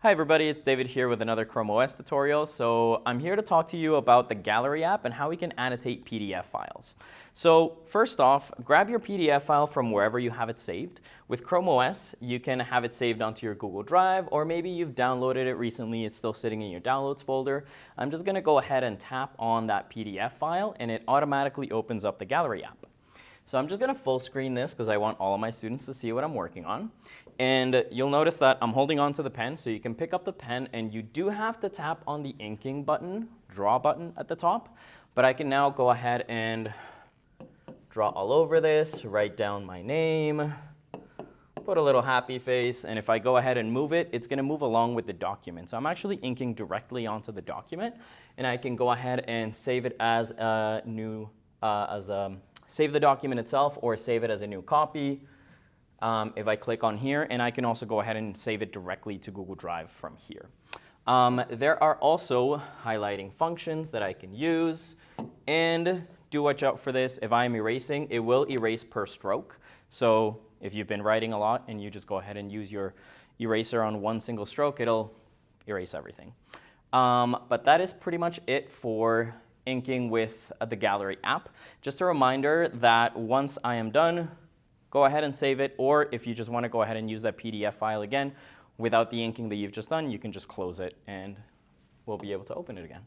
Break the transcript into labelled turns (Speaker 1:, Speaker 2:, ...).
Speaker 1: Hi everybody, it's David here with another ChromeOS tutorial. So I'm here to talk to you about the Gallery app and how we can annotate PDF files. So first off, grab your PDF file from wherever you have it saved. With ChromeOS, you can have it saved onto your Google Drive, or maybe you've downloaded it recently, it's still sitting in your downloads folder. I'm just going to go ahead and tap on that PDF file and it automatically opens up the Gallery app. So I'm just going to full screen this because I want all of my students to see what I'm working on. And you'll notice that I'm holding on to the pen, so you can pick up the pen and you do have to tap on the inking button, draw button at the top. But I can now go ahead and draw all over this, write down my name, put a little happy face, and if I go ahead and move it, it's going to move along with the document. So I'm actually inking directly onto the document, and I can go ahead and save it as a new, save the document itself or save it as a new copy. If I click on here, and I can also go ahead and save it directly to Google Drive from here. There are also highlighting functions that I can use, and do watch out for this. If I'm erasing, it will erase per stroke. So if you've been writing a lot and you just go ahead and use your eraser on one single stroke, it'll erase everything. But that is pretty much it for inking with the Gallery app. Just a reminder that once I am done, go ahead and save it, or if you just want to go ahead and use that PDF file again without the inking that you've just done, you can just close it and we'll be able to open it again.